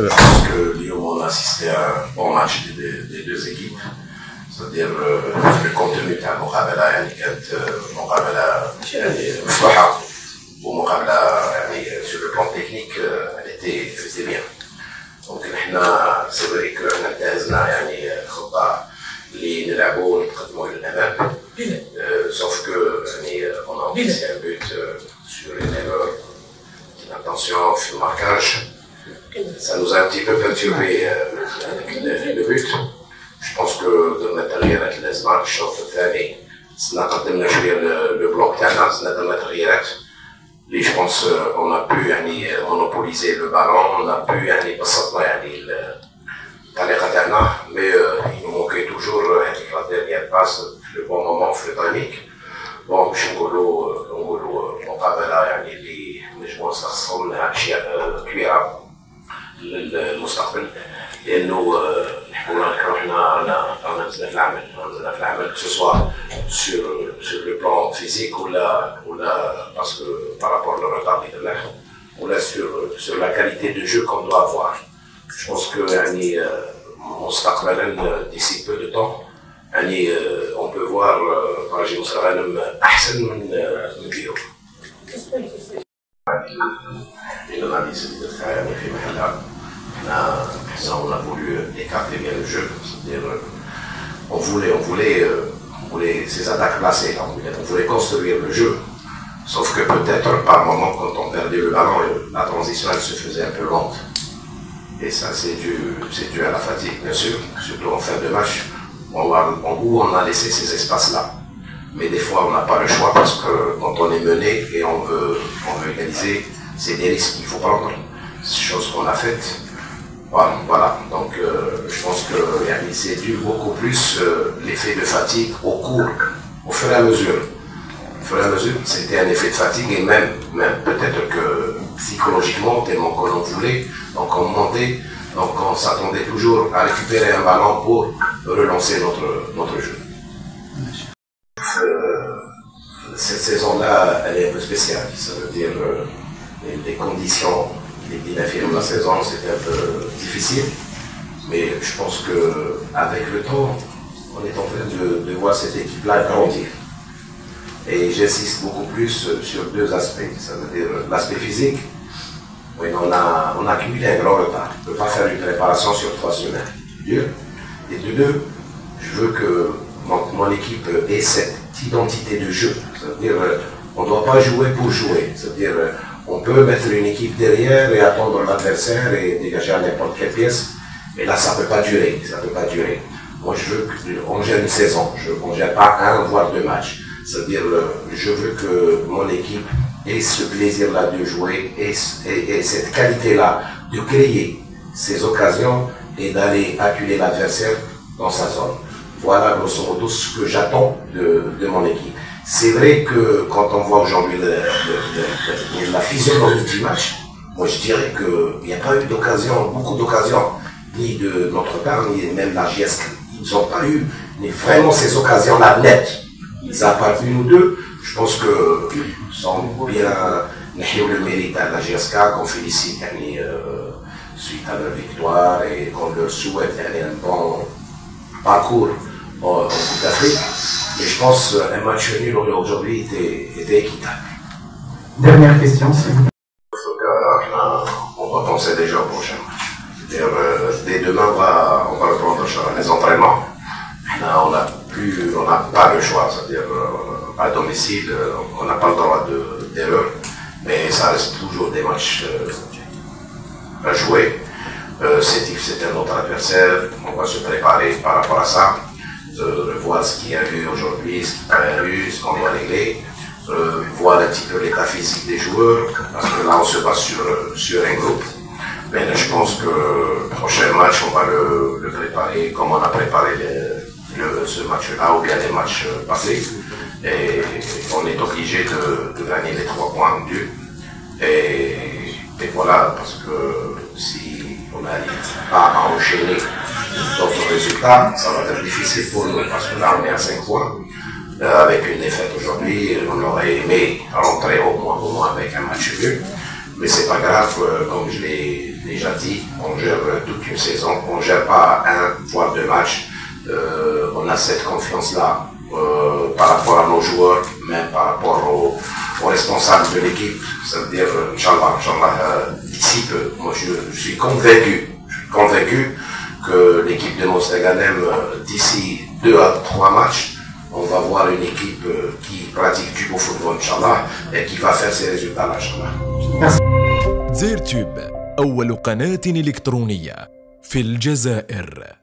Parce que Lyon, on a assisté à un bon match des deux équipes. C'est-à-dire le contenu تاع المقابلة يعني كانت مقابلة يعني مفتوحة ومقابلة يعني sur le plan technique elle était bien. Donc احنا c'est vrai que احنا انتهزنا يعني خطة اللي نلعبوا ونتقدموا للأمام. Sauf que يعني on a encaissé un but sur une erreur d'intention في المارquage. Ça nous a un petit peu perturbé avec le but. Je pense que درنا تغييرات اللازمة الشوط الثاني قدمنا شوية le bloc تاعنا درنا تغييرات اللي je pense on a pu يعني monopoliser le ballon on a pu يعني بسطنا يعني الطريقة تاعنا mais il nous manquait toujours يعني la dernière passe في le bon moment في le timing. bon باش نقولوا مقابلة يعني اللي نجمو نستخلصوا منها أشياء كبيرة للمستقبل لأنه رانا نزلنا في العمل que ce soit sur le plan physique ou là parce que par rapport au retard ou là sur la qualité de jeu qu'on doit avoir. Je pense que يعني مستقبلا d'ici peu de temps يعني on peut voir راجل غانم أحسن من اليوم. الأناليز اللي درتها يعني في محلها. On a voulu écarter bien le jeu, c'est-à-dire on voulait ces attaques placées, on voulait construire le jeu, sauf que peut-être par moment quand on perdait le ballon, la transition elle se faisait un peu lente. Et ça c'est dû à la fatigue bien sûr, surtout en fin de match, où on a laissé ces espaces-là. Mais des fois on n'a pas le choix parce que quand on est mené et on veut égaliser, c'est des risques qu'il faut prendre, c'est des choses qu'on a faites. Voilà. Donc je pense que c'est dû beaucoup plus l'effet de fatigue au fur et à mesure. Au fur et à mesure, c'était un effet de fatigue et même peut-être que psychologiquement, tellement qu'on en voulait, donc on montait, donc on s'attendait toujours à récupérer un ballon pour relancer notre jeu. Cette saison-là, elle est un peu spéciale, ça veut dire les conditions. Les dynamiques de la saison, c'était un peu difficile, mais je pense qu'avec le temps, on est en train de voir cette équipe-là grandir. Et j'insiste beaucoup plus sur deux aspects, ça veut dire l'aspect physique. Oui, on a accumulé un grand retard. On ne peut pas faire une préparation sur 3 semaines. Et de deux, je veux que mon équipe ait cette identité de jeu. C'est-à-dire, on ne doit pas jouer pour jouer. C'est-à-dire, on peut mettre une équipe derrière et attendre l'adversaire et dégager à n'importe quelle pièce, mais là ça ne peut pas durer, Moi je veux qu'on gère une saison, on ne gère pas 1 voire 2 matchs. C'est-à-dire je veux que mon équipe ait ce plaisir-là de jouer et cette qualité-là de créer ces occasions et d'aller acculer l'adversaire dans sa zone. Voilà grosso modo ce que j'attends de mon équipe. C'est vrai que quand on voit aujourd'hui la physionomie du match, moi je dirais qu'il n'y a pas eu beaucoup d'occasions, ni de notre part, ni même la GSK. Ils n'ont pas eu vraiment ces occasions-là nettes. Ils n'ont pas une ou deux. Je pense que sans bien le mérite à la GSK, qu'on félicite suite à leur victoire et qu'on leur souhaite un bon parcours en Coupe d'Afrique. Mais je pense qu'un match nul aujourd'hui était équitable. Dernière question, s'il vous plaît. On va penser déjà au prochain match. C'est-à-dire, dès demain, on va reprendre les entraînements. On n'a pas le choix, c'est-à-dire à domicile, on n'a pas le droit d'erreur, mais ça reste toujours des matchs à jouer. C'est un autre adversaire, on va se préparer par rapport à ça. Revoir ce qu'il y a eu aujourd'hui, ce qu'il n'y a pas eu, ce qu'on doit régler, voir un petit peu l'état physique des joueurs, parce que là on se base sur un groupe. Mais là, je pense que le prochain match, on va le préparer comme on a préparé ce match-là ou bien les matchs passés. Et on est obligé de gagner les 3 points dus. Et voilà, parce que si on n'arrive pas à enchaîner d'autres résultats, ça va être difficile pour nous, parce que là on est à 5 points. Avec une défaite aujourd'hui, on aurait aimé rentrer au moins avec un match nul. Mais c'est pas grave, comme je l'ai déjà dit, on gère toute une saison, on gère pas un voire deux matchs. On a cette confiance-là par rapport à nos joueurs, même par rapport aux responsables de l'équipe. Ça veut dire, Inch'Allah, d'ici peu, moi je suis convaincu que l'équipe de Mostaganem, d'ici 2 à 3 matchs, on va voir une équipe qui pratique du beau football, Inch'Allah, et qui va faire ses résultats, Inch'Allah. زير تيوب أول قناة إلكترونية في الجزائر.